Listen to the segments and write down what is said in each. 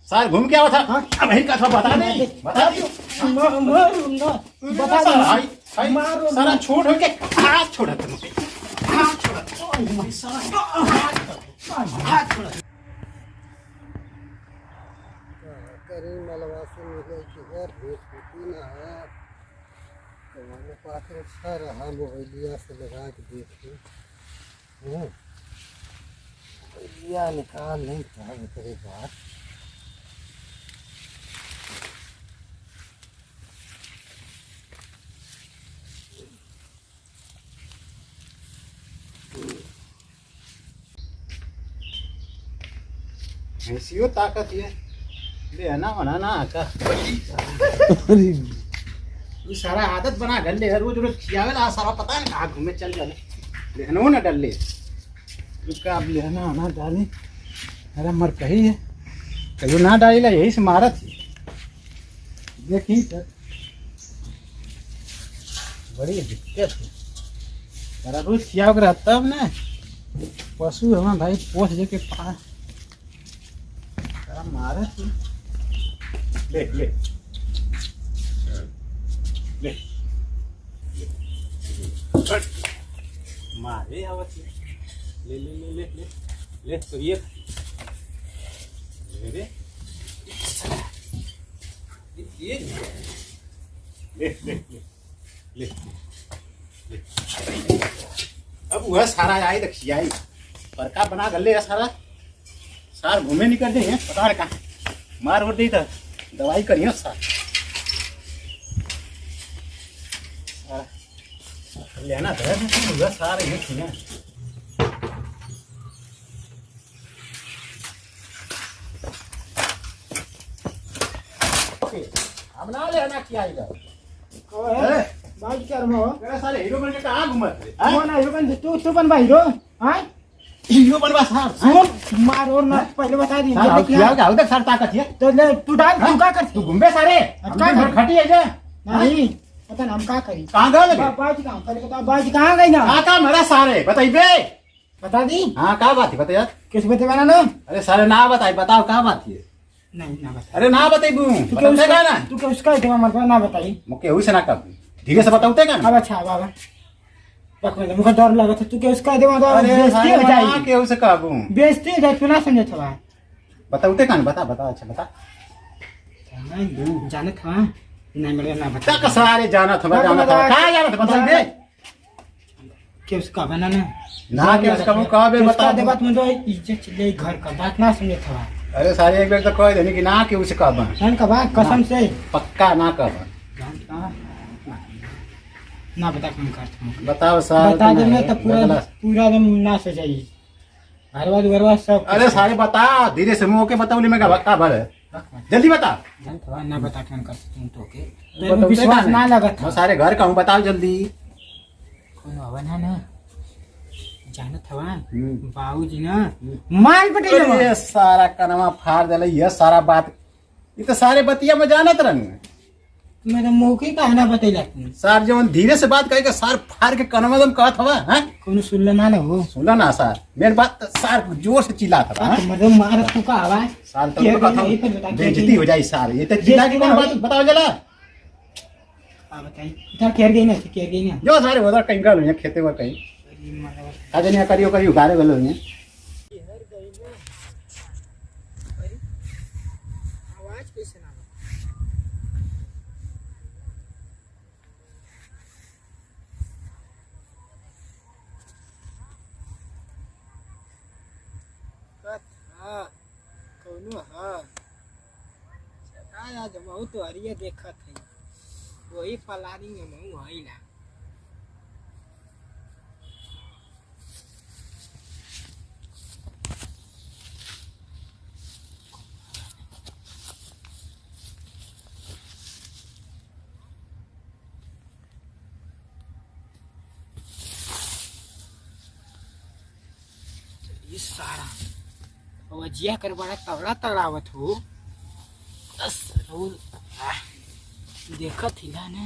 सार घूम के आवा था। अब वही का था बता नहीं बता दियो बता दो भाई सारा छोड़ हो के हाथ छोड़ा तुम हाथ छोड़ा सारा हाथ छोड़ा करी मलवासे मिले कि यार भेज होती ना है तो मैंने पास अच्छा रहा मोबाइलिया से लगा के देखी मोबाइलिया निकाल नहीं था तेरे बात ऐसी ताकत है ले ना होना ना का ये सारा आदत बना गल ले रोज रोज खियावे ला सारा पता है कहाँ घूमे चल जाले लेनो ना डल ले उसका अब लेना ना डाली अरे मर कही है कहीं ना डाली ला यही से मारत देखी बड़ी दिक्कत है सारा रोज खियाव के रहता अब ना पशु हमारा भाई पोस जे के पास मारे ले ले ले मारे आवत ले ले ले ले ले ले तो ये ले ले ये ले ले ले ले अब वह सारा आई देखिए आई परका बना गले सारा सार घूमे नहीं करते हैं पता है कहाँ मार उड़ दी था दवाई करिए सार लेना था सारे ये थी अब ना लेना क्या इधर बात कर मो सारे हीरो बन के कहाँ घूमत कौन हीरो बन तू बन भाई हीरो हां हीरो बनवा साहब मार और ना पहले बता दी क्या क्या उधर सर ताकत है तो ले तू डाल तू क्या कर तू घूमे सारे का घर खटी है जे नहीं पता ना हम क्या करी कहां गए बाजी कहां पहले बता बाजी कहां गई ना का मेरा सारे बताइबे बता दी हां का बात है बता यार किस बतेगा ना अरे सारे ना बताई बताओ का बात है नहीं ना बता अरे ना बताइबू बताएगा ना तू क्या उसका देवा मत ना बताई मुके हुई से ना कर धीरे से बताऊते का अब अच्छा बाबा रखने मुझे डर लगा था तू क्या उसका देवा तो अरे बेइज्जती हो जाएगी के उसे काबू बेइज्जती हो जाए तू ना समझे था बताऊते का बता बता अच्छा बता जाने था नहीं मिले ना बता का सारे जाना था का जाना था बता दे कि उसका बना ना ना के उसका मुंह का बे बता दे बात मुझे इज्जत चले घर का बात ना समझे था अरे सारे एक बार तो कह देनी कि ना के उसे काबा जान का बात कसम से पक्का ना काबा ना बता कौन करता बताओ सर बता देंगे तो पूरा पूरा दम ना से जाइए घरवा सब अरे सारे बता धीरे से मुंह के बताऊली में का भर जल्दी बता ना बता कौन करता तुम तो के विश्वास ना लगा था सारे घर का हूं बताओ जल्दी कौन हवा ना जानत हवा बाबूजी ना माल पटेल ये सारा कनमा फाड़ देले ये सारा बात ये तो सारे बतिया में जानत रंग मेरा मौके का ना बतैला सार जवन धीरे से बात कहे के सार फाड़ के कनमा दम कहत हवा हैं कौन सुनला ना हो सुनला ना सार मेन बात सार जोर से चिल्लात हवा मतलब मार तू का आवाज सार तो कथा बेइज्जती हो जाई सार ये तो चिल्ला के कौन बात बताओ जला आ बताई इधर केर गई ना जो सारे उधर कहीं गल है खेते वर कहीं आज नहीं करियो करियो गारे गल है आवाज कैसे ना कौनो हाँ आज महू तो हरिया देखत है वही फलानी में महू है ना ये सारा वजिया कर बड़ा तगड़ा तगड़ावत हो बस रोल देखत ही ना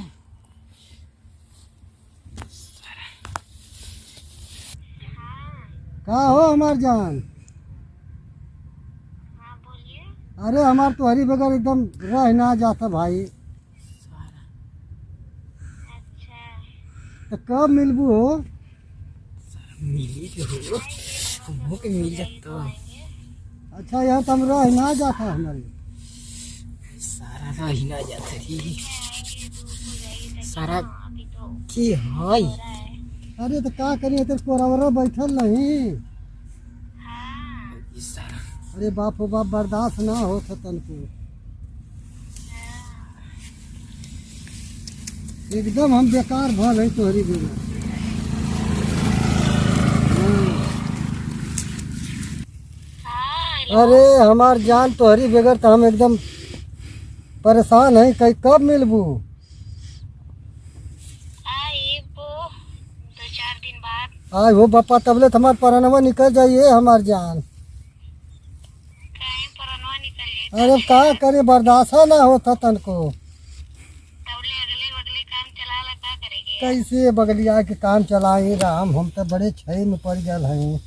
का हो हमार जान? हाँ बोलिए। अरे हमार तो हरी बगैर एकदम रह ना जाता भाई। तो कब मिलबू हो? मिली हो हमको के मिल जाता। अच्छा यहाँ तो हम रह ना जाता हमारे। सारा रही ना जाता ही सारा की है। अरे तो क्या करिए तो कोरावरा बैठल नहीं। सारा अरे बाप हो बाप बर्दाश्त ना हो तन को एकदम हम बेकार भल है तोहरी बिना। अरे हमार जान तोहरी बगैर तो हम एकदम परेशान है। कहीं कब मिलबू? आय हो बापा तबले तो हमार परनवा निकल जाइए हमार जान। अरे का करे बर्दाश्त ना होता तन को। कैसे बगलिया के काम चलाए राम, हम तो बड़े छई में पड़ गए हैं।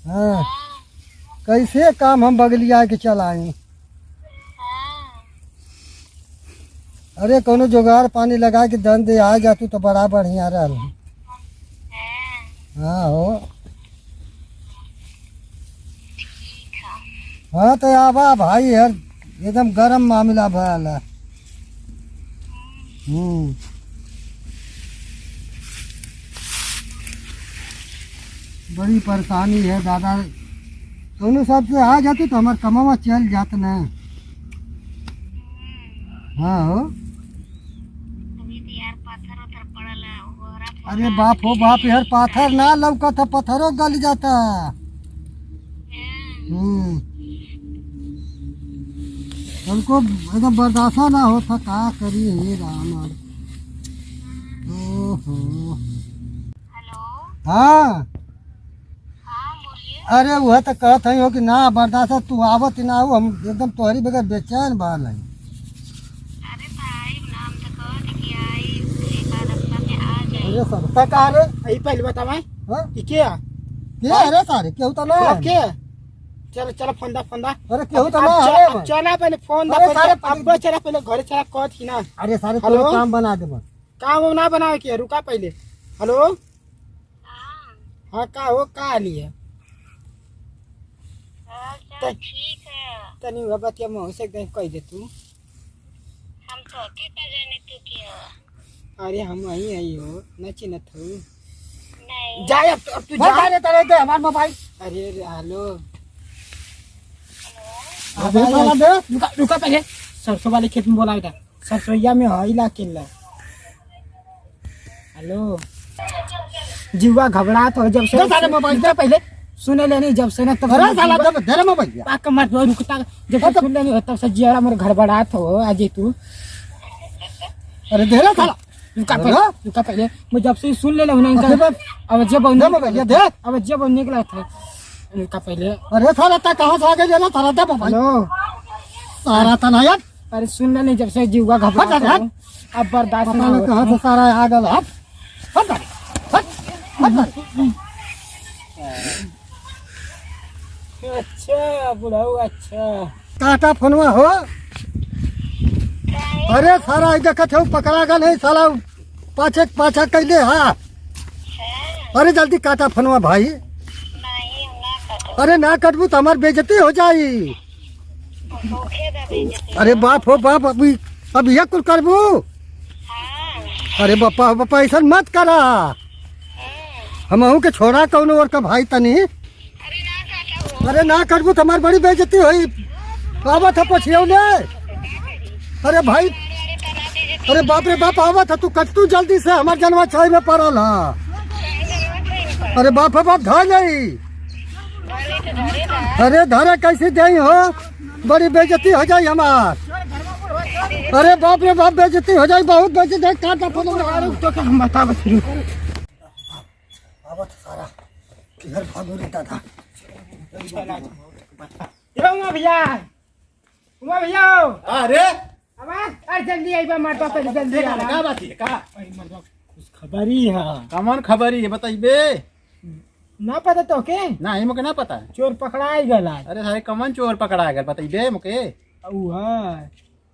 हाँ कैसे काम हम बगलिया के चलाए? अरे कोनो जुगाड़ पानी लगा के दन दे आ जा तू तो बड़ा बढ़िया रहा। हाँ हो हाँ तो आवा भाई यार एकदम गरम मामला भला। बड़ी परेशानी है दादा। दोनों सब से आ जाते तो हमारे कमावा चल जात न। हाँ हो अरे बाप हो बाप यार पाथर ना लौका था पत्थरों गल जाता। हमको एकदम बर्दाश्त ना होता का करी हे राम। ओहो हाँ अरे वह तो कहत है हो कि ना बर्दाश्त तू आवत ना हो। हम एकदम तोहरी बगैर बेचैन बाल है। अरे सब का रे यही पहले बतावा हाँ कि क्या अरे सारे केहू तो ना के चलो चलो फंदा फंदा। अरे केहू तो ना अरे चला पहले फोन अरे सारे अब चला पहले घर चला कह थी ना। अरे सारे हेलो? तेरे काम बना दे बस। काम ना बनावे के रुका पहले। हेलो हाँ का हो का लिए ठीक है। तनी बतिया मुँह से एकदम कह दे तू। हम तो के का जाने तू क्या? अरे हम वही आई हो न चिन्हत हो। नहीं जाए अब तू जा जा। रे तेरे दे हमार मोबाइल। अरे हेलो दे साला दे। रुका रुका पहले सरसों वाले खेत में बोला था सरसोईया में हईला किल्ला। हेलो जीवा घबरा तो जब से दे साले मोबाइल दे पहले सुने लेनी जब से ना तब अरे साला दे दे रे मोबाइल। पाक मत रुकता जब से सुन लेनी तब से जियारा मेरे घर बड़ा हो आज तू। अरे दे रे साला रुका पहले मैं जब से सुन ले ना इनका अब जब दे मोबाइल दे। अब जब निकला था रुका पहले। अरे साला ता कहां से आ गए ना साला दे मोबाइल। हेलो सारा तना यार अरे सुन लेनी जब से जीवा घबरा अब बर्दाश्त ना पता कहां से सारा आ गल। हट हट हट। अच्छा बुढ़ाऊ अच्छा टाटा फोनवा हो। अरे सारा आई देखत हो पकड़ा गल है साला पाछे पाछा कैले। हाँ अरे जल्दी काटा फोनवा भाई। नहीं ना कटो अरे ना कटबू तो हमार बेइज्जती हो जाई। भूखे दा बेइज्जती। अरे बाप हो बाप अब यह कुल करबू। हाँ अरे बापा बापा ऐसा मत करा। हमहू के छोड़ा कौन और का भाई तनी। अरे ना काटा हो। अरे ना करबू तो हमार बड़ी बेइज्जती होई। आवत है पछियो ने। अरे भाई अरे तना दे अरे बाप रे बाप आवत है तू कट तू जल्दी से हमार जनवा छाई में पड़ल है। अरे बाप रे बाप धा नहीं। धरे तो धरे दा। अरे धरे कैसे दे हो बड़ी बेइज्जती हो जाई हमार। अरे बाप रे बाप बेइज्जती हो जाई बहुत बेइज्जती। काटा फोन तो हम बता बता आवत सारा किधर भागो रे दादा। ये उमा भैया अरे अब अरे जल्दी आई बा मरता पहले जल्दी आ का बात है का कुछ खबर ही है। कमन खबर है बताइबे। ना पता तो के ना ही मुके ना पता। चोर पकड़ाई गला। अरे सारे कमन चोर पकड़ा गए बताइबे मुके। ऊ है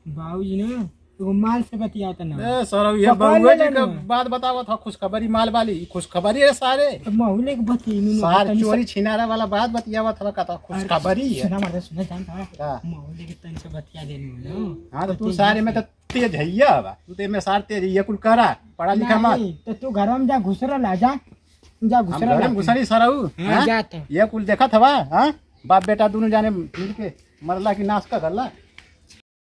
बाबूजी ने तो माल से बतियात ना। ए सर ये पकड़ बउआ जी लेना का ना। बात बतावत ह खुशखबरी माल वाली खुशखबरी है सारे। तो महुले के बती सार चोरी छिनारा वाला बात बतियावत ह का खुशखबरी है। सुना मर्द सुना जानता का? महुले के तन से बतिया देनी हो हां तो तू सारे में तो तेज हैया बा तू ते में सार तेज ये कुल करा पढ़ा लिखा मत। नहीं, तो तू घर में जा घुसरा ला जा हम घर में घुसरी सरऊ हाँ, जा तो। ये कुल देखत हवा हां बाप बेटा दोनों जाने मिल के मरला की नाश का गल्ला।